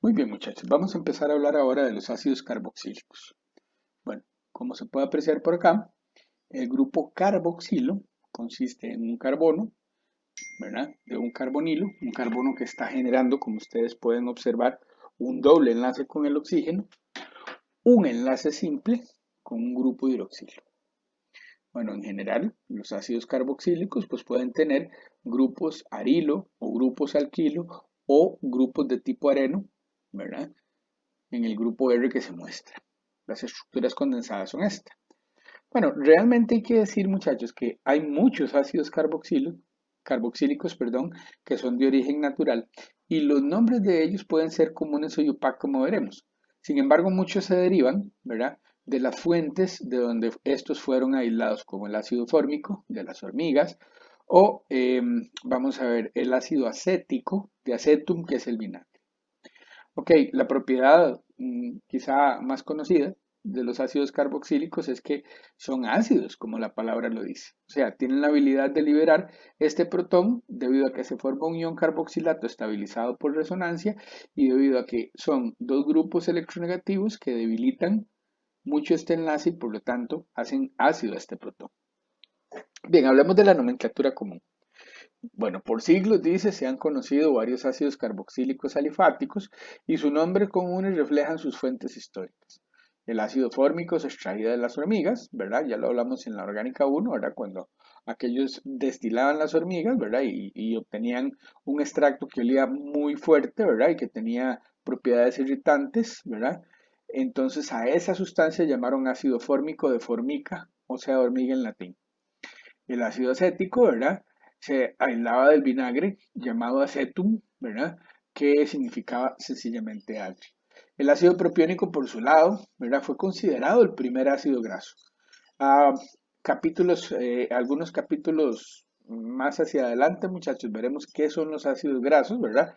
Muy bien, muchachos. Vamos a empezar a hablar ahora de los ácidos carboxílicos. Bueno, como se puede apreciar por acá, el grupo carboxilo consiste en un carbono, ¿verdad? De un carbonilo, un carbono que está generando, como ustedes pueden observar, un doble enlace con el oxígeno, un enlace simple con un grupo hidroxilo. Bueno, en general, los ácidos carboxílicos pues pueden tener grupos arilo o grupos alquilo o grupos de tipo areno, ¿verdad? En el grupo R que se muestra. Las estructuras condensadas son estas. Bueno, realmente hay que decir, muchachos, que hay muchos ácidos carboxílicos, que son de origen natural y los nombres de ellos pueden ser comunes o IUPAC, como veremos. Sin embargo, muchos se derivan, ¿verdad?, de las fuentes de donde estos fueron aislados, como el ácido fórmico de las hormigas o, vamos a ver, el ácido acético de acetum, que es el vinagre. Ok, la propiedad quizá más conocida de los ácidos carboxílicos es que son ácidos, como la palabra lo dice. O sea, tienen la habilidad de liberar este protón debido a que se forma un ion carboxilato estabilizado por resonancia y debido a que son dos grupos electronegativos que debilitan mucho este enlace y por lo tanto hacen ácido a este protón. Bien, hablemos de la nomenclatura común. Bueno, por siglos, dice, se han conocido varios ácidos carboxílicos alifáticos y sus nombres comunes reflejan sus fuentes históricas. El ácido fórmico se extraía de las hormigas, ¿verdad? Ya lo hablamos en la orgánica 1, ¿verdad? Cuando aquellos destilaban las hormigas, ¿verdad? Y obtenían un extracto que olía muy fuerte, ¿verdad? Y que tenía propiedades irritantes, ¿verdad? Entonces a esa sustancia llamaron ácido fórmico de formica, o sea, hormiga en latín. El ácido acético, ¿verdad? Se aislaba del vinagre llamado acetum, ¿verdad? Que significaba sencillamente agrio. El ácido propiónico, por su lado, ¿verdad? Fue considerado el primer ácido graso. Ah, algunos capítulos más hacia adelante, muchachos, veremos qué son los ácidos grasos, ¿verdad?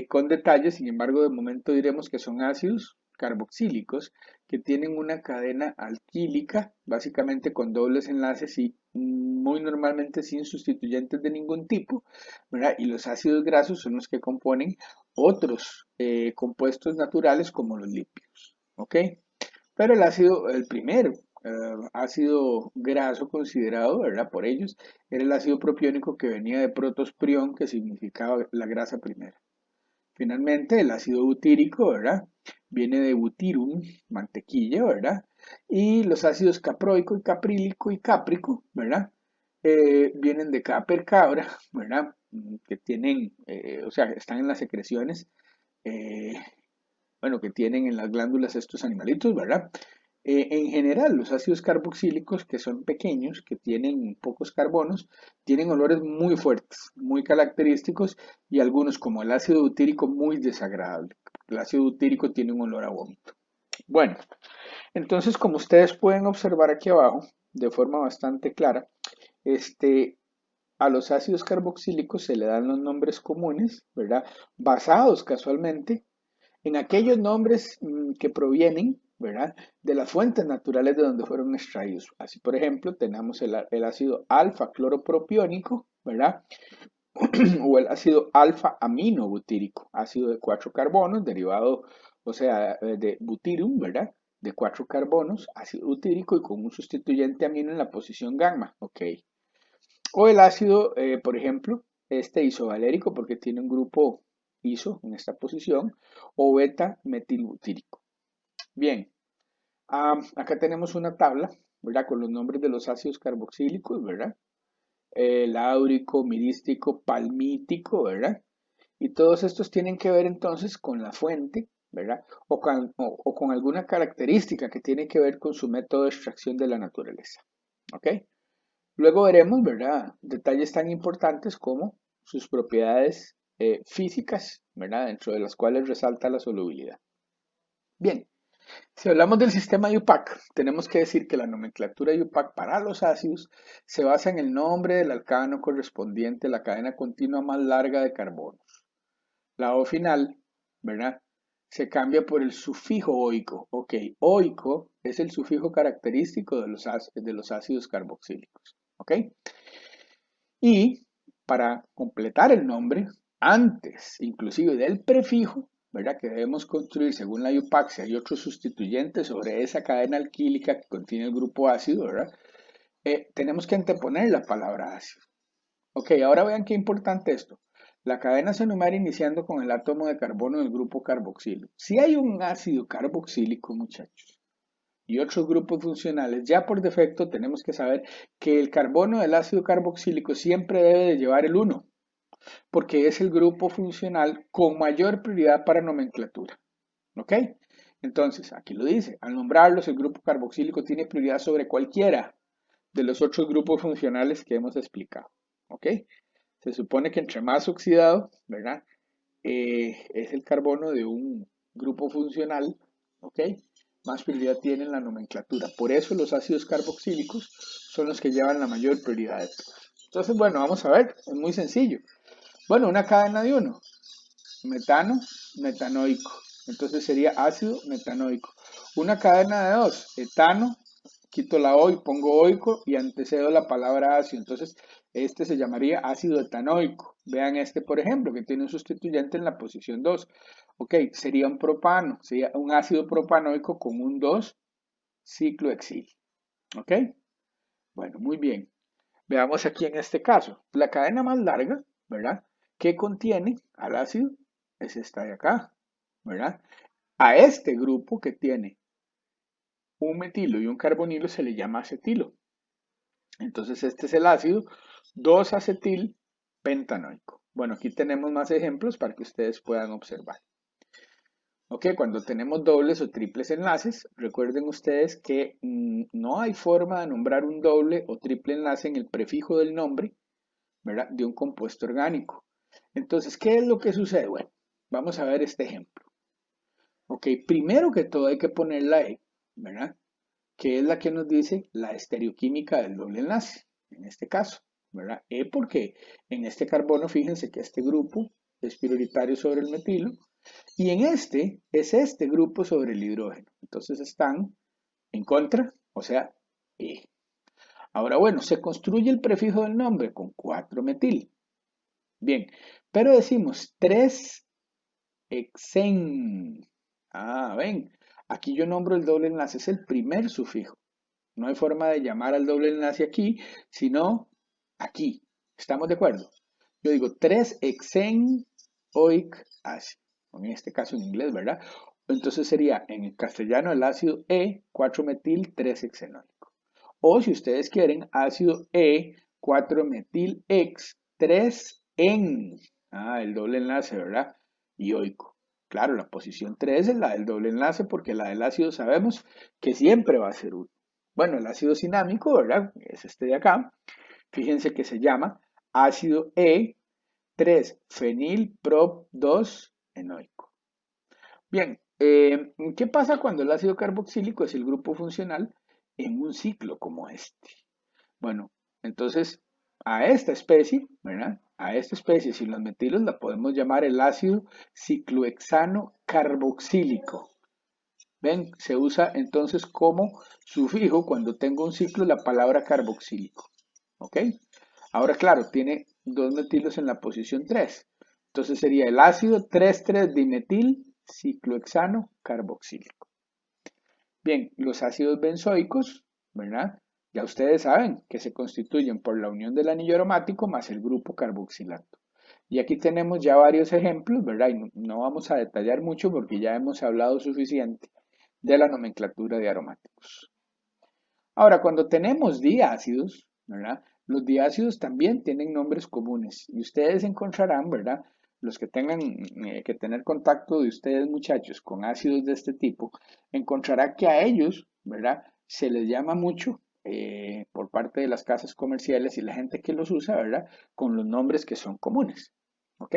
Con detalles, sin embargo, de momento diremos que son ácidos carboxílicos que tienen una cadena alquílica, básicamente con dobles enlaces y muy normalmente sin sustituyentes de ningún tipo, ¿verdad? Y los ácidos grasos son los que componen otros compuestos naturales como los lípidos, ¿ok? Pero el primer ácido graso considerado, ¿verdad? Por ellos, era el ácido propiónico que venía de protosprión, que significaba la grasa primera. Finalmente, el ácido butírico, ¿verdad? Viene de butyrum, mantequilla, ¿verdad? Y los ácidos caproico y caprílico y cáprico, ¿verdad? Vienen de caper, cabra, ¿verdad? Que tienen, o sea, están en las secreciones, eh, bueno, que tienen en las glándulas estos animalitos, ¿verdad? En general, los ácidos carboxílicos, que son pequeños, que tienen pocos carbonos, tienen olores muy fuertes, muy característicos y algunos, como el ácido butírico, muy desagradable. El ácido butírico tiene un olor a vómito. Bueno, entonces, como ustedes pueden observar aquí abajo, de forma bastante clara, este, a los ácidos carboxílicos se le dan los nombres comunes, ¿verdad? Basados casualmente en aquellos nombres que provienen, ¿verdad?, de las fuentes naturales de donde fueron extraídos. Así, por ejemplo, tenemos el ácido alfa-cloropropiónico, ¿verdad? O el ácido alfa-aminobutírico, ácido de 4 carbonos, derivado, o sea, de butyrum, ¿verdad? De 4 carbonos, ácido butírico y con un sustituyente amino en la posición gamma, ¿ok? O el ácido, por ejemplo, este isovalérico porque tiene un grupo iso en esta posición, o beta metilbutírico. Bien, acá tenemos una tabla, ¿verdad? Con los nombres de los ácidos carboxílicos, ¿verdad? Láurico, mirístico, palmítico, ¿verdad? Y todos estos tienen que ver entonces con la fuente, ¿verdad? O con alguna característica que tiene que ver con su método de extracción de la naturaleza, ¿ok? Luego veremos, ¿verdad?, detalles tan importantes como sus propiedades físicas, ¿verdad?, dentro de las cuales resalta la solubilidad. Bien, si hablamos del sistema IUPAC, tenemos que decir que la nomenclatura IUPAC para los ácidos se basa en el nombre del alcano correspondiente a la cadena continua más larga de carbonos. La O final, ¿verdad?, se cambia por el sufijo oico. Ok, oico es el sufijo característico de los ácidos carboxílicos. ¿Ok? Y para completar el nombre, antes inclusive del prefijo, ¿verdad? Que debemos construir según la hipoxia y otros sustituyentes sobre esa cadena alquílica que contiene el grupo ácido, ¿verdad? Tenemos que anteponer la palabra ácido. Ok, ahora vean qué importante esto. La cadena se enumera iniciando con el átomo de carbono del grupo carboxilo. Si hay un ácido carboxílico, muchachos, y otros grupos funcionales, ya por defecto tenemos que saber que el carbono del ácido carboxílico siempre debe de llevar el 1, porque es el grupo funcional con mayor prioridad para nomenclatura. ¿Ok? Entonces, aquí lo dice, al nombrarlos, el grupo carboxílico tiene prioridad sobre cualquiera de los otros grupos funcionales que hemos explicado. ¿Ok? Se supone que entre más oxidado, ¿verdad? Es el carbono de un grupo funcional, ¿ok? Más prioridad tiene en la nomenclatura. Por eso los ácidos carboxílicos son los que llevan la mayor prioridad de todos. Entonces, bueno, vamos a ver, es muy sencillo. Bueno, una cadena de 1, metano, metanoico. Entonces sería ácido metanoico. Una cadena de 2, etano, quito la O y pongo oico y antecedo la palabra ácido. Entonces, este se llamaría ácido etanoico. Vean este, por ejemplo, que tiene un sustituyente en la posición 2. Ok, sería un propano, sería un ácido propanoico con un 2 ciclohexil. Ok, bueno, muy bien. Veamos aquí en este caso, la cadena más larga, ¿verdad? Que contiene al ácido es esta de acá, ¿verdad? A este grupo que tiene un metilo y un carbonilo se le llama acetilo. Entonces este es el ácido 2-acetil pentanoico. Bueno, aquí tenemos más ejemplos para que ustedes puedan observar. Ok, cuando tenemos dobles o triples enlaces, recuerden ustedes que no hay forma de nombrar un doble o triple enlace en el prefijo del nombre, ¿verdad? De un compuesto orgánico. Entonces, ¿qué es lo que sucede? Bueno, vamos a ver este ejemplo. Ok, primero que todo hay que poner la E, ¿verdad? Que es la que nos dice la estereoquímica del doble enlace, en este caso, ¿verdad? Porque en este carbono, fíjense que este grupo es prioritario sobre el metilo, y en este es este grupo sobre el hidrógeno. Entonces están en contra, o sea, E. Ahora, bueno, se construye el prefijo del nombre con 4-metil. Bien, pero decimos 3-hexen. Ah, ven, aquí yo nombro el doble enlace, es el primer sufijo. No hay forma de llamar al doble enlace aquí, sino aquí. ¿Estamos de acuerdo? Yo digo 3-hexen-oic ácido. En este caso en inglés, ¿verdad? Entonces sería en el castellano el ácido E, 4-metil, 3-hexenóico. O si ustedes quieren, ácido E, 4-metil-ex, 3-en. Ah, el doble enlace, ¿verdad? Y oico. Claro, la posición 3 es la del doble enlace porque la del ácido sabemos que siempre va a ser 1. Bueno, el ácido cinámico, ¿verdad? Es este de acá. Fíjense que se llama ácido E3-fenilprop2-enoico. Bien, ¿qué pasa cuando el ácido carboxílico es el grupo funcional en un ciclo como este? Bueno, entonces a esta especie, ¿verdad? A esta especie sin los metilos la podemos llamar el ácido ciclohexano carboxílico. ¿Ven? Se usa entonces como sufijo cuando tengo un ciclo la palabra carboxílico. ¿Ok? Ahora, claro, tiene dos metilos en la posición 3. Entonces sería el ácido 3,3-dimetil ciclohexano carboxílico. Bien, los ácidos benzoicos, ¿verdad? Ya ustedes saben que se constituyen por la unión del anillo aromático más el grupo carboxilato. Y aquí tenemos ya varios ejemplos, ¿verdad? Y no vamos a detallar mucho porque ya hemos hablado suficiente de la nomenclatura de aromáticos. Ahora, cuando tenemos diácidos, ¿verdad? Los diácidos también tienen nombres comunes y ustedes encontrarán, ¿verdad? Los que tengan que tener contacto de ustedes, muchachos, con ácidos de este tipo, encontrará que a ellos, ¿verdad? Se les llama mucho por parte de las casas comerciales y la gente que los usa, ¿verdad? Con los nombres que son comunes, ¿ok?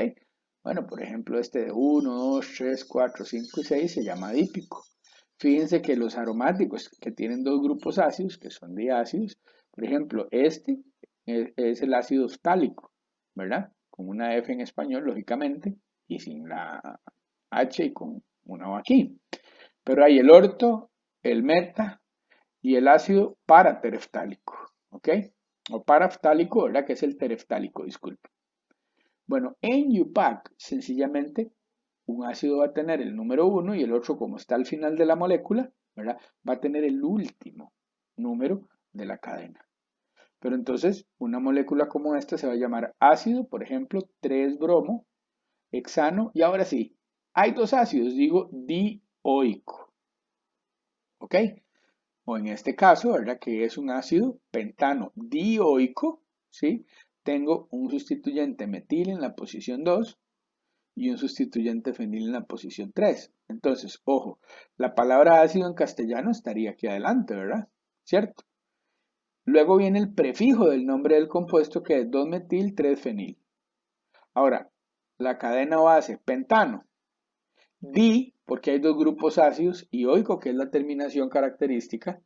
Bueno, por ejemplo, este de 1, 2, 3, 4, 5 y 6 se llama dípico. Fíjense que los aromáticos que tienen dos grupos ácidos, que son diácidos, por ejemplo, este es el ácido ftálico, ¿verdad? Con una F en español, lógicamente, y sin la H y con una O aquí. Pero hay el orto, el meta y el ácido paratereftálico, ¿ok? O paraftálico, ¿verdad? Que es el tereftálico, disculpe. Bueno, en UPAC, sencillamente, un ácido va a tener el número 1 y el otro, como está al final de la molécula, ¿verdad? Va a tener el último número de la cadena. Pero entonces, una molécula como esta se va a llamar ácido, por ejemplo, 3-bromo, hexano, y ahora sí, hay dos ácidos, digo dioico, ¿ok? O en este caso, ¿verdad? Que es un ácido pentano dioico, ¿sí? Tengo un sustituyente metil en la posición 2 y un sustituyente fenil en la posición 3. Entonces, ojo, la palabra ácido en castellano estaría aquí adelante, ¿verdad? ¿Cierto? Luego viene el prefijo del nombre del compuesto que es 2-metil, 3-fenil. Ahora, la cadena base, pentano, di, porque hay dos grupos ácidos, y oico, que es la terminación característica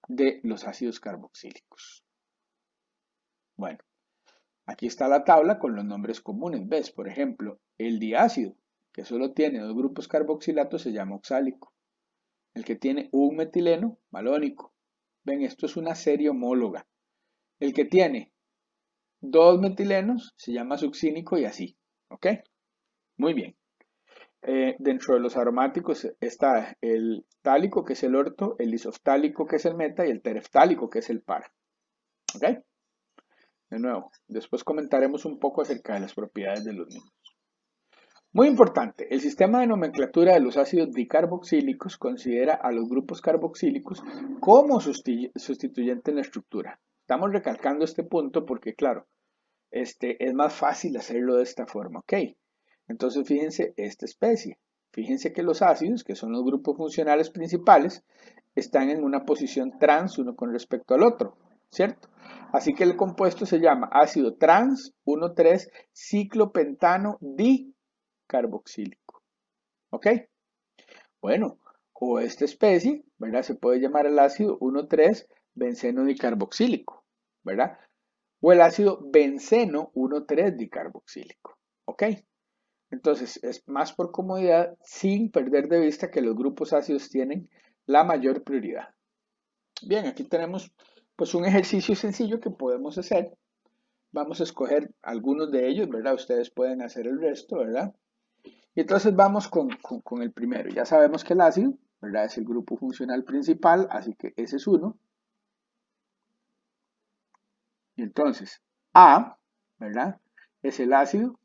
de los ácidos carboxílicos. Bueno, aquí está la tabla con los nombres comunes. ¿Ves? Por ejemplo, el diácido, que solo tiene dos grupos carboxilatos, se llama oxálico. El que tiene un metileno, malónico. Ven, esto es una serie homóloga. El que tiene dos metilenos se llama succínico y así. ¿Ok? Muy bien. Dentro de los aromáticos está el tálico, que es el orto, el isoftálico, que es el meta, y el tereftálico, que es el para. ¿Ok? De nuevo, después comentaremos un poco acerca de las propiedades de los mismos. Muy importante, el sistema de nomenclatura de los ácidos dicarboxílicos considera a los grupos carboxílicos como sustituyente en la estructura. Estamos recalcando este punto porque, claro, es más fácil hacerlo de esta forma, ¿ok? Entonces, fíjense esta especie. Fíjense que los ácidos, que son los grupos funcionales principales, están en una posición trans uno con respecto al otro, ¿cierto? Así que el compuesto se llama ácido trans 1,3 ciclopentano dicarboxílico. ¿Ok? Bueno, o esta especie, ¿verdad? Se puede llamar el ácido 1,3 benceno dicarboxílico, ¿verdad? O el ácido benceno 1,3 dicarboxílico. ¿Ok? Entonces, es más por comodidad sin perder de vista que los grupos ácidos tienen la mayor prioridad. Bien, aquí tenemos pues un ejercicio sencillo que podemos hacer. Vamos a escoger algunos de ellos, ¿verdad? Ustedes pueden hacer el resto, ¿verdad? Y entonces vamos con el primero. Ya sabemos que el ácido, ¿verdad? Es el grupo funcional principal, así que ese es uno. Y entonces, A, ¿verdad? Es el ácido.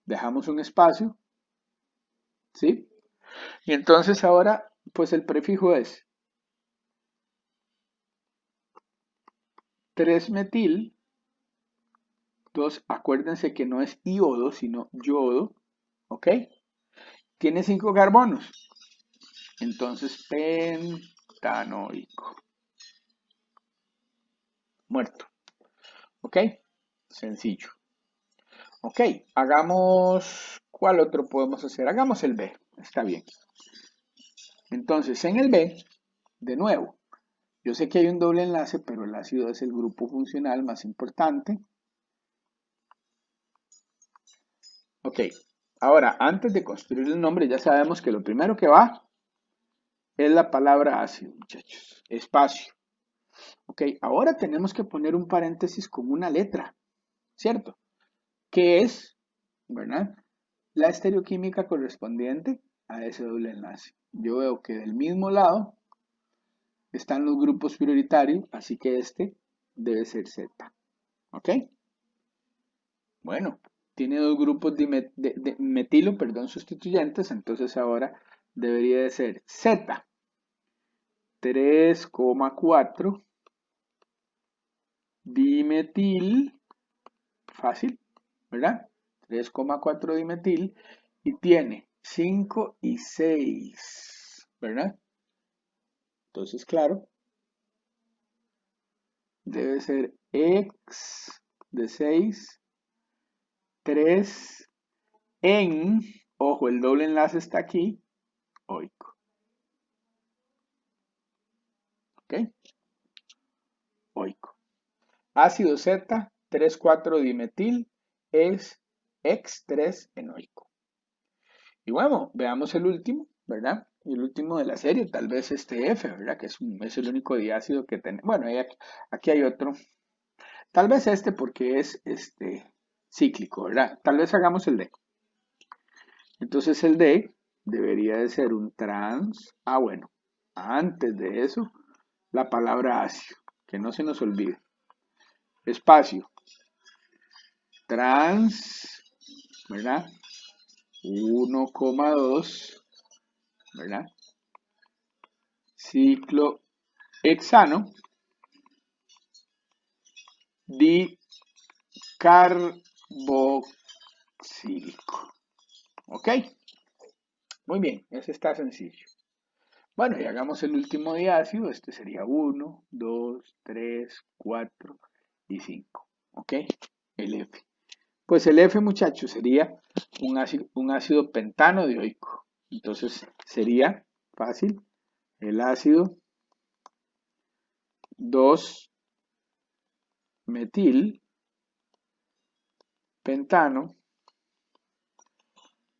Dejamos un espacio, ¿sí? Y entonces ahora, pues el prefijo es 3-metil, 2, acuérdense que no es iodo, sino yodo, ¿ok? Tiene 5 carbonos, entonces pentanoico. Muerto, ¿ok? Sencillo. Ok, hagamos, ¿cuál otro podemos hacer? Hagamos el B, está bien. Entonces, en el B, de nuevo, yo sé que hay un doble enlace, pero el ácido es el grupo funcional más importante. Ok, ahora, antes de construir el nombre, ya sabemos que lo primero que va es la palabra ácido, muchachos. Espacio. Ok, ahora tenemos que poner un paréntesis con una letra, ¿cierto? Que es, ¿verdad? La estereoquímica correspondiente a ese doble enlace. Yo veo que del mismo lado están los grupos prioritarios, así que este debe ser Z. ¿Ok? Bueno, tiene dos grupos de metilo, perdón, sustituyentes, entonces ahora debería de ser Z. 3,4 dimetil, fácil, ¿verdad? 3,4 dimetil y tiene 5 y 6, ¿verdad? Entonces, claro, debe ser X de 6, 3 en, ojo, el doble enlace está aquí, oico. ¿Ok? Oico. Ácido Z, 3,4 dimetil, es X3 enoico. Y bueno, veamos el último, ¿verdad? Y el último de la serie, tal vez este F, ¿verdad? Que es el único diácido que tenemos. Bueno, aquí hay otro. Tal vez este porque es cíclico, ¿verdad? Tal vez hagamos el D. Entonces el D debería de ser un trans. Ah, bueno, antes de eso, la palabra ácido, que no se nos olvide. Espacio, trans, ¿verdad? 1,2, ¿verdad? Ciclo hexano, dicarboxílico. ¿Ok? Muy bien, ese está sencillo. Bueno, y hagamos el último diácido. Este sería 1, 2, 3, 4 y 5. ¿Ok? El F. Pues el F, muchachos, sería un ácido pentano dioico. Entonces sería fácil el ácido 2-metil pentano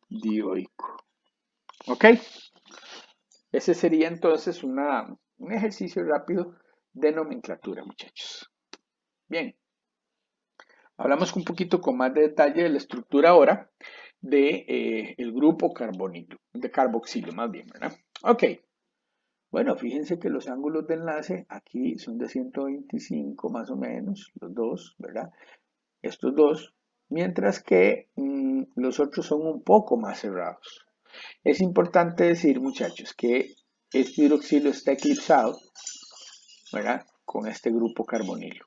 dioico. ¿Ok? Ese sería entonces un ejercicio rápido de nomenclatura, muchachos. Bien, hablamos un poquito con más de detalle de la estructura ahora de el grupo carbonilo, de carboxilo más bien, ¿verdad? Ok, bueno, fíjense que los ángulos de enlace aquí son de 125 más o menos, los dos, ¿verdad? Estos dos, mientras que los otros son un poco más cerrados. Es importante decir, muchachos, que este hidroxilo está eclipsado, ¿verdad? Con este grupo carbonilo.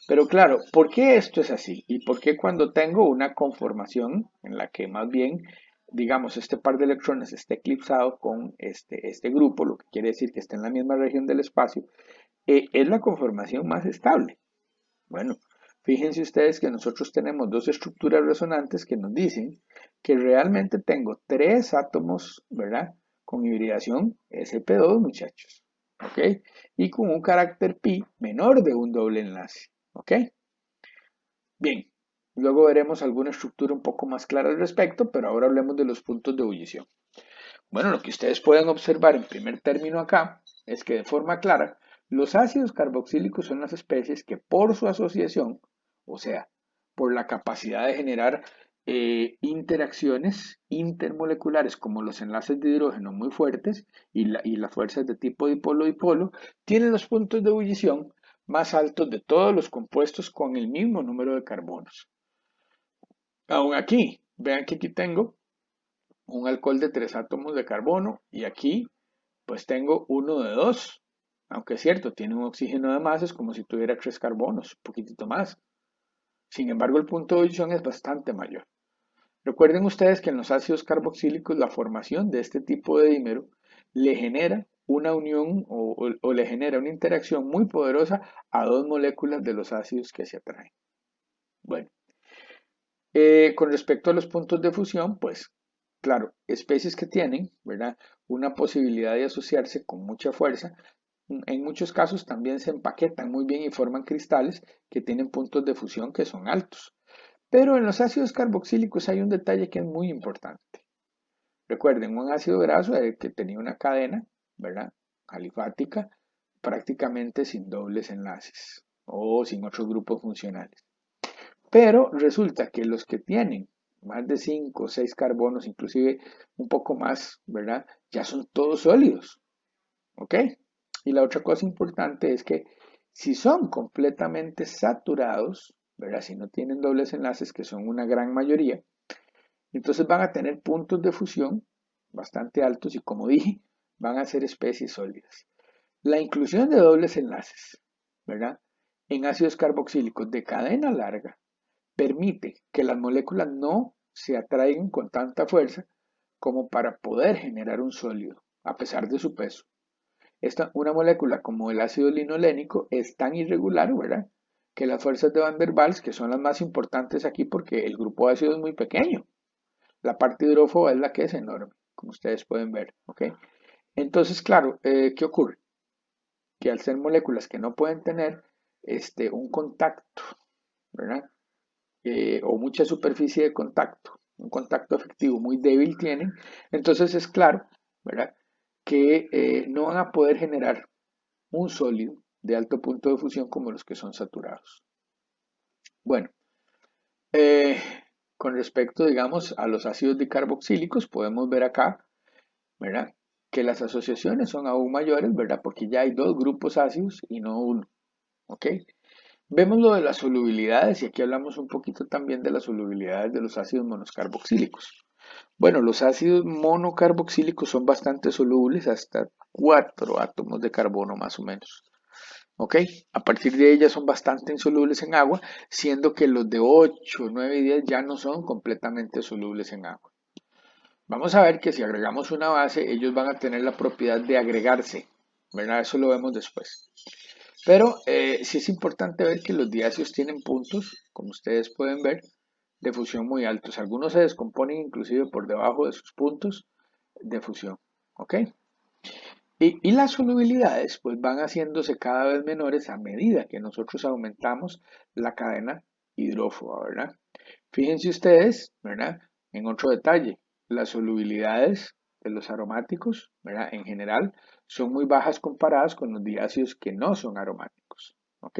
Pero claro, ¿por qué esto es así? ¿Y por qué cuando tengo una conformación en la que más bien, digamos, este par de electrones está eclipsado con este grupo, lo que quiere decir que está en la misma región del espacio, es la conformación más estable? Bueno, fíjense ustedes que nosotros tenemos dos estructuras resonantes que nos dicen que realmente tengo tres átomos, ¿verdad? Con hibridación sp2, muchachos, ¿ok? Y con un carácter pi menor de un doble enlace, ¿ok? Bien, luego veremos alguna estructura un poco más clara al respecto, pero ahora hablemos de los puntos de ebullición. Bueno, lo que ustedes pueden observar en primer término acá es que de forma clara, los ácidos carboxílicos son las especies que por su asociación, o sea, por la capacidad de generar interacciones intermoleculares como los enlaces de hidrógeno muy fuertes y las fuerzas de tipo dipolo-dipolo, tienen los puntos de ebullición más altos de todos los compuestos con el mismo número de carbonos. Aún aquí, vean que aquí tengo un alcohol de 3 átomos de carbono y aquí pues tengo uno de 2. Aunque es cierto, tiene un oxígeno de más, es como si tuviera 3 carbonos, un poquitito más. Sin embargo, el punto de ebullición es bastante mayor. Recuerden ustedes que en los ácidos carboxílicos la formación de este tipo de dímero le genera una unión o le genera una interacción muy poderosa a dos moléculas de los ácidos que se atraen. Bueno, con respecto a los puntos de fusión, pues claro, especies que tienen, ¿verdad? Una posibilidad de asociarse con mucha fuerza, en muchos casos también se empaquetan muy bien y forman cristales que tienen puntos de fusión que son altos. Pero en los ácidos carboxílicos hay un detalle que es muy importante. Recuerden, un ácido graso que tenía una cadena, ¿verdad? Alifática, prácticamente sin dobles enlaces o sin otros grupos funcionales. Pero resulta que los que tienen más de 5 o 6 carbonos, inclusive un poco más, ¿verdad? Ya son todos sólidos, ¿ok? Y la otra cosa importante es que si son completamente saturados, ¿verdad? Si no tienen dobles enlaces, que son una gran mayoría, entonces van a tener puntos de fusión bastante altos y como dije, van a ser especies sólidas. La inclusión de dobles enlaces, ¿verdad? En ácidos carboxílicos de cadena larga permite que las moléculas no se atraigan con tanta fuerza como para poder generar un sólido, a pesar de su peso. Una molécula como el ácido linolénico es tan irregular, ¿verdad? Que las fuerzas de Van der Waals, que son las más importantes aquí porque el grupo ácido es muy pequeño, la parte hidrófoba es la que es enorme, como ustedes pueden ver, ¿ok? Entonces, claro, ¿qué ocurre? Que al ser moléculas que no pueden tener un contacto, ¿verdad? O mucha superficie de contacto, un contacto efectivo muy débil tienen, entonces es claro, ¿verdad? Que no van a poder generar un sólido de alto punto de fusión como los que son saturados. Bueno, Eh, con respecto, digamos, a los ácidos dicarboxílicos, podemos ver acá, ¿verdad? Que las asociaciones son aún mayores, ¿verdad? Porque ya hay dos grupos ácidos y no uno, ¿ok? Vemos lo de las solubilidades y aquí hablamos un poquito también de las solubilidades de los ácidos monocarboxílicos. Bueno, los ácidos monocarboxílicos son bastante solubles, hasta 4 átomos de carbono más o menos. ¿Ok? A partir de ellas son bastante insolubles en agua, siendo que los de 8, 9 y 10 ya no son completamente solubles en agua. Vamos a ver que si agregamos una base, ellos van a tener la propiedad de agregarse, ¿verdad? Eso lo vemos después. Pero sí es importante ver que los diácidos tienen puntos, como ustedes pueden ver, de fusión muy altos. Algunos se descomponen inclusive por debajo de sus puntos de fusión. ¿Ok? Y las solubilidades pues van haciéndose cada vez menores a medida que nosotros aumentamos la cadena hidrófoba, ¿verdad? Fíjense ustedes, ¿verdad? En otro detalle, las solubilidades de los aromáticos, ¿verdad? En general son muy bajas comparadas con los diácidos que no son aromáticos, ¿ok?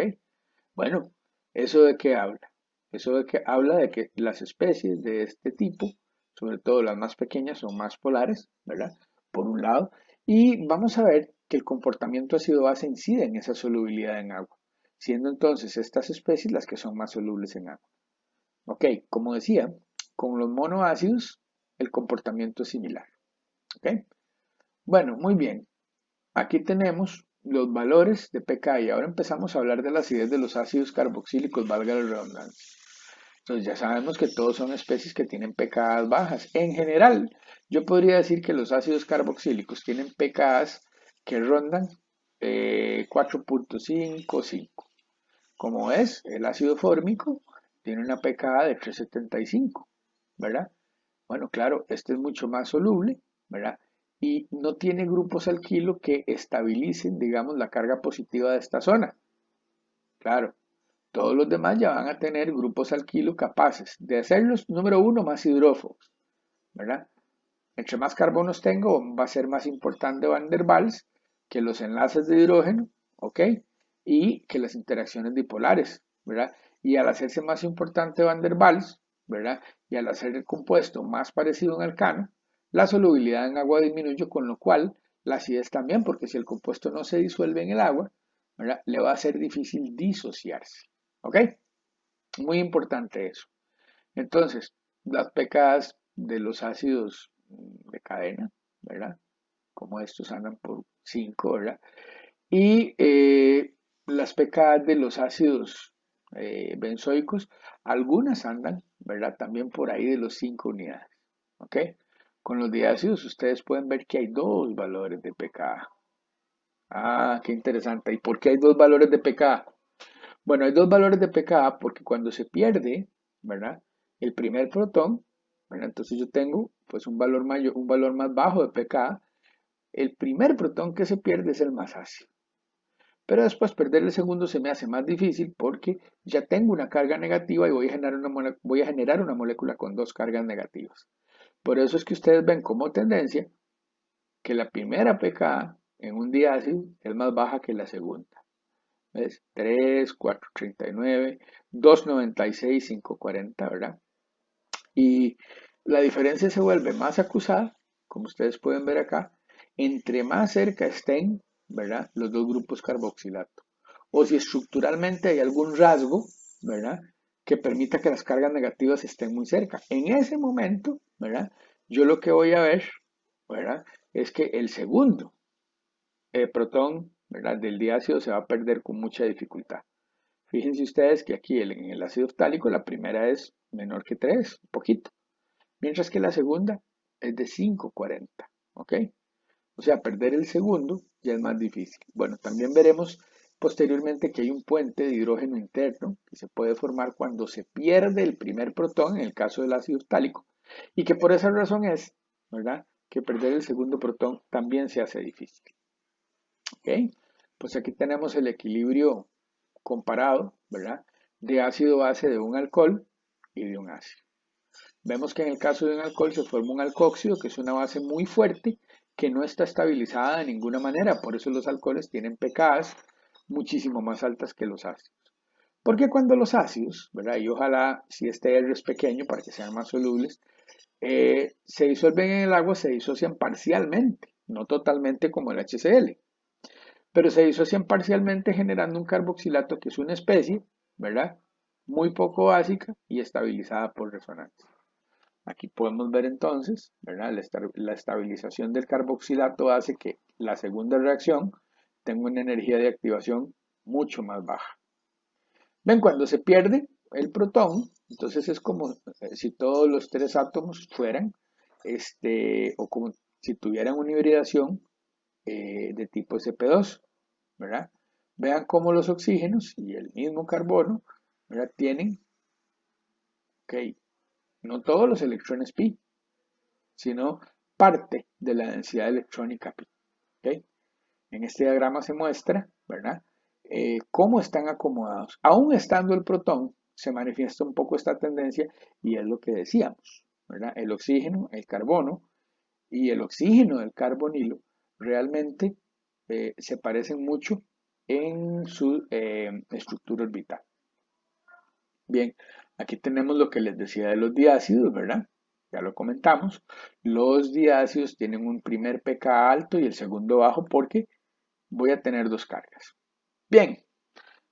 Bueno, ¿eso de qué habla? Eso de que habla de que las especies de este tipo, sobre todo las más pequeñas, son más polares, ¿verdad? Por un lado, y vamos a ver que el comportamiento ácido-base incide en esa solubilidad en agua, siendo entonces estas especies las que son más solubles en agua. Ok, como decía, con los monoácidos el comportamiento es similar. Ok, bueno, muy bien. Aquí tenemos los valores de pKa y ahora empezamos a hablar de la acidez de los ácidos carboxílicos, valga la redundancia. Entonces ya sabemos que todos son especies que tienen pKa bajas. En general, yo podría decir que los ácidos carboxílicos tienen pKa que rondan 4.55. Como es, el ácido fórmico tiene una pKa de 3.75, ¿verdad? Bueno, claro, este es mucho más soluble, ¿verdad? Y no tiene grupos alquilo que estabilicen, digamos, la carga positiva de esta zona. Claro, todos los demás ya van a tener grupos alquilo capaces de hacerlos, número uno, más hidrófobos, ¿verdad? Entre más carbonos tengo, va a ser más importante Van der Waals que los enlaces de hidrógeno, ¿ok? Y que las interacciones dipolares, ¿verdad? Y al hacerse más importante Van der Waals, ¿verdad? Y al hacer el compuesto más parecido a un alcano, la solubilidad en agua disminuye, con lo cual la acidez también, porque si el compuesto no se disuelve en el agua, ¿verdad? Le va a ser difícil disociarse, ¿ok? Muy importante eso. Entonces, las pKas de los ácidos de cadena, ¿verdad? Como estos andan por 5, ¿verdad? Y las pKas de los ácidos benzoicos, algunas andan, ¿verdad? También por ahí de los 5 unidades, ¿ok? Con los diácidos ustedes pueden ver que hay dos valores de pKa. Ah, qué interesante. ¿Y por qué hay dos valores de pKa? Bueno, hay dos valores de pKa porque cuando se pierde, ¿verdad? El primer protón, ¿verdad? Entonces yo tengo pues un valor mayor, un valor más bajo de pKa. El primer protón que se pierde es el más ácido. Pero después perder el segundo se me hace más difícil porque ya tengo una carga negativa y voy a generar una molécula con dos cargas negativas. Por eso es que ustedes ven como tendencia que la primera pKa en un diácido es más baja que la segunda. ¿Ves? 3, 4, 39, 2, 96, 5, 40, ¿verdad? Y la diferencia se vuelve más acusada, como ustedes pueden ver acá, entre más cerca estén, ¿verdad? Los dos grupos carboxilato. O si estructuralmente hay algún rasgo, ¿verdad? Que permita que las cargas negativas estén muy cerca. En ese momento, ¿verdad? Yo lo que voy a ver, ¿verdad? Es que el segundo protón, ¿verdad? Del diácido se va a perder con mucha dificultad. Fíjense ustedes que aquí en el ácido ftálico la primera es menor que 3, un poquito, mientras que la segunda es de 5,40, ¿ok? O sea, perder el segundo ya es más difícil. Bueno, también veremos posteriormente que hay un puente de hidrógeno interno que se puede formar cuando se pierde el primer protón, en el caso del ácido ftálico, y que por esa razón es, ¿verdad? Que perder el segundo protón también se hace difícil. ¿Ok? Pues aquí tenemos el equilibrio comparado, ¿verdad? De ácido-base de un alcohol y de un ácido. Vemos que en el caso de un alcohol se forma un alcóxido, que es una base muy fuerte, que no está estabilizada de ninguna manera. Por eso los alcoholes tienen pKs muchísimo más altas que los ácidos. Porque cuando los ácidos, ¿verdad? Y ojalá si este R es pequeño para que sean más solubles, se disuelven en el agua, se disocian parcialmente, no totalmente como el HCl, pero se disocian parcialmente generando un carboxilato que es una especie, ¿verdad? Muy poco básica y estabilizada por resonancia. Aquí podemos ver entonces, ¿verdad? La estabilización del carboxilato hace que la segunda reacción tenga una energía de activación mucho más baja. Ven, cuando se pierde el protón, entonces es como si todos los tres átomos fueran, o como si tuvieran una hibridación de tipo sp2, ¿verdad? Vean cómo los oxígenos y el mismo carbono, ¿verdad? Tienen, ok, no todos los electrones pi, sino parte de la densidad electrónica pi, ¿ok? En este diagrama se muestra, ¿verdad? Cómo están acomodados. Aún estando el protón, se manifiesta un poco esta tendencia y es lo que decíamos, ¿verdad? El oxígeno, el carbono y el oxígeno del carbonilo realmente se parecen mucho en su estructura orbital. Bien, aquí tenemos lo que les decía de los diácidos, ¿verdad? Ya lo comentamos. Los diácidos tienen un primer pK alto y el segundo bajo porque voy a tener dos cargas. Bien,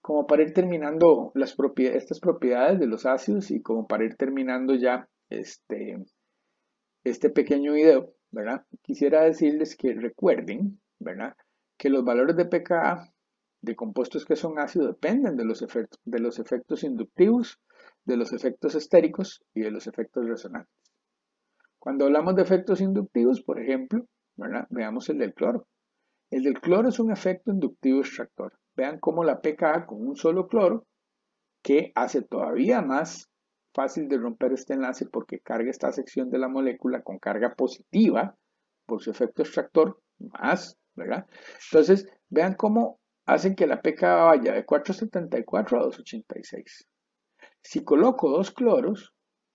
como para ir terminando estas propiedades de los ácidos y como para ir terminando ya este pequeño video, ¿verdad? Quisiera decirles que recuerden, ¿verdad? Que los valores de pKa de compuestos que son ácidos dependen de los efectos inductivos, de los efectos estéricos y de los efectos resonantes. Cuando hablamos de efectos inductivos, por ejemplo, ¿verdad? Veamos el del cloro. El del cloro es un efecto inductivo extractor. Vean cómo la pKa con un solo cloro, que hace todavía más fácil de romper este enlace porque carga esta sección de la molécula con carga positiva por su efecto extractor, más, ¿verdad? Entonces, vean cómo hacen que la pKa vaya de 4,74 a 2,86. Si coloco dos cloros,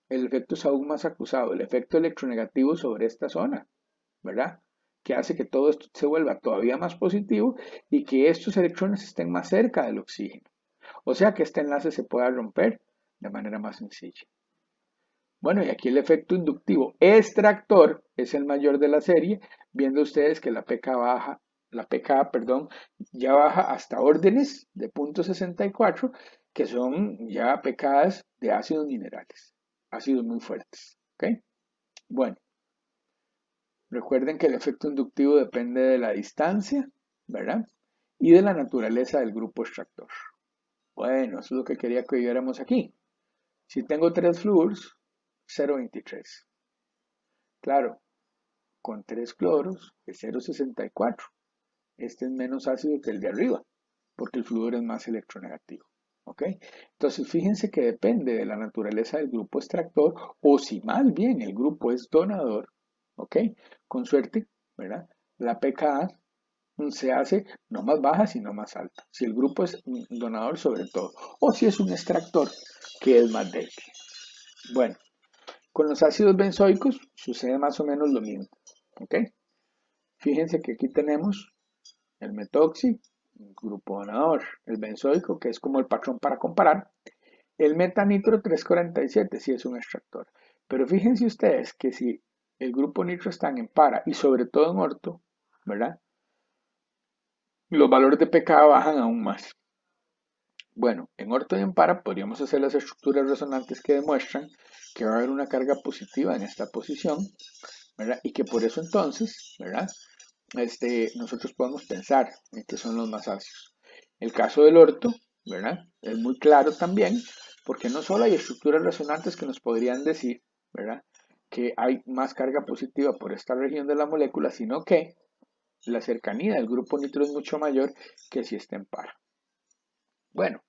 el efecto es aún más acusado, el efecto electronegativo sobre esta zona, ¿verdad? Que hace que todo esto se vuelva todavía más positivo y que estos electrones estén más cerca del oxígeno. O sea que este enlace se pueda romper de manera más sencilla. Bueno, y aquí el efecto inductivo extractor es el mayor de la serie, viendo ustedes que la pKa, perdón, ya baja hasta órdenes de 0,64, que son ya pKas de ácidos minerales, ácidos muy fuertes. ¿Ok? Bueno, recuerden que el efecto inductivo depende de la distancia, ¿verdad? Y de la naturaleza del grupo extractor. Bueno, eso es lo que quería que viéramos aquí. Si tengo tres flúors, 0,23. Claro, con tres cloros es 0,64. Este es menos ácido que el de arriba, porque el flúor es más electronegativo. ¿Ok? Entonces, fíjense que depende de la naturaleza del grupo extractor o si más bien el grupo es donador. ¿Ok? Con suerte, ¿verdad? La pKa se hace no más baja, sino más alta. Si el grupo es donador, sobre todo. O si es un extractor, que es más débil. Bueno, con los ácidos benzoicos sucede más o menos lo mismo. ¿Ok? Fíjense que aquí tenemos el metoxi, grupo donador, el benzoico, que es como el patrón para comparar, el metanitro 347, si es un extractor. Pero fíjense ustedes que si el grupo nitro están en para y sobre todo en orto, ¿verdad? Los valores de pKa bajan aún más. Bueno, en orto y en para podríamos hacer las estructuras resonantes que demuestran que va a haber una carga positiva en esta posición, ¿verdad? Y que por eso entonces, ¿verdad? Nosotros podemos pensar en que son los más ácidos. El caso del orto, ¿verdad? Es muy claro también, porque no solo hay estructuras resonantes que nos podrían decir, ¿verdad? Que hay más carga positiva por esta región de la molécula, sino que la cercanía del grupo nitro es mucho mayor que si está en para. Bueno,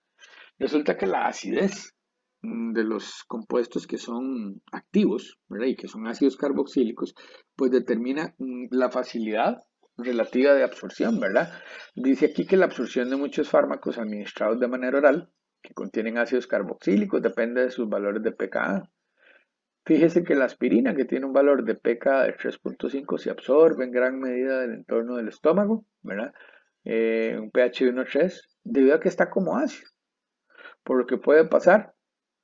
resulta que la acidez de los compuestos que son activos, ¿verdad? Y que son ácidos carboxílicos, pues determina la facilidad relativa de absorción, ¿verdad? Dice aquí que la absorción de muchos fármacos administrados de manera oral, que contienen ácidos carboxílicos, depende de sus valores de pKa. Fíjese que la aspirina, que tiene un valor de pKa de 3,5, se absorbe en gran medida del entorno del estómago, ¿verdad? Un pH de 1,3, debido a que está como ácido. por lo que puede pasar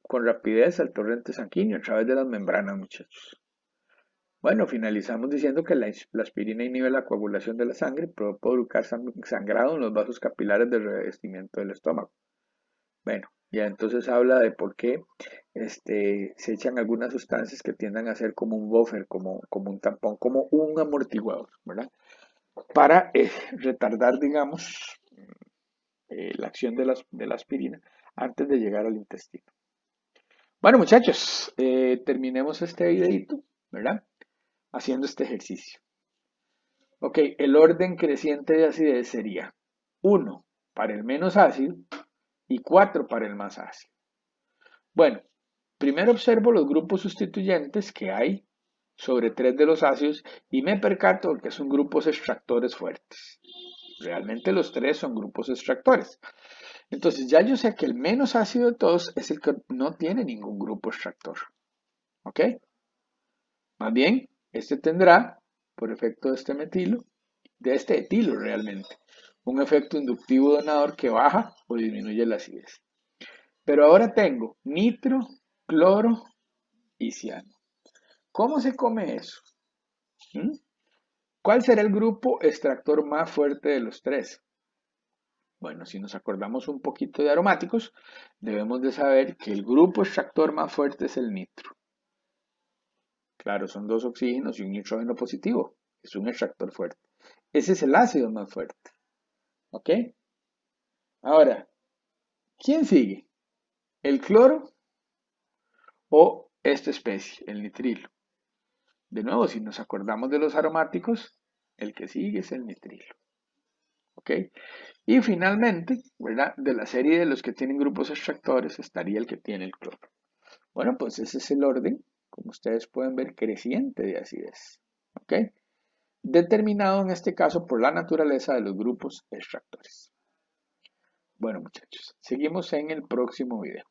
con rapidez al torrente sanguíneo a través de las membranas, muchachos. Bueno, finalizamos diciendo que la aspirina inhibe la coagulación de la sangre, pero puede provocar sangrado en los vasos capilares del revestimiento del estómago. Bueno, ya entonces habla de por qué se echan algunas sustancias que tiendan a ser como un buffer, como un tampón, como un amortiguador, ¿verdad? Para retardar, digamos, la acción de la aspirina antes de llegar al intestino. Bueno, muchachos, terminemos este videito, ¿verdad? Haciendo este ejercicio. Ok, el orden creciente de acidez sería 1 para el menos ácido y 4 para el más ácido. Bueno, primero observo los grupos sustituyentes que hay sobre 3 de los ácidos y me percato que son grupos extractores fuertes. Realmente los 3 son grupos extractores. Entonces ya yo sé que el menos ácido de todos es el que no tiene ningún grupo extractor. ¿Ok? Más bien, este tendrá, por efecto de este metilo, de este etilo realmente, un efecto inductivo donador que baja o disminuye la acidez. Pero ahora tengo nitro, cloro y ciano. ¿Cómo se come eso? ¿Mm? ¿Cuál será el grupo extractor más fuerte de los 3? Bueno, si nos acordamos un poquito de aromáticos, debemos de saber que el grupo extractor más fuerte es el nitro. Claro, son 2 oxígenos y un nitrógeno positivo. Es un extractor fuerte. Ese es el ácido más fuerte. ¿Ok? Ahora, ¿quién sigue? ¿El cloro o esta especie, el nitrilo? De nuevo, si nos acordamos de los aromáticos, el que sigue es el nitrilo. ¿Ok? Y finalmente, ¿verdad? De la serie de los que tienen grupos extractores estaría el que tiene el cloro. Bueno, pues ese es el orden, como ustedes pueden ver, creciente de acidez. ¿Ok? Determinado en este caso por la naturaleza de los grupos extractores. Bueno, muchachos, seguimos en el próximo video.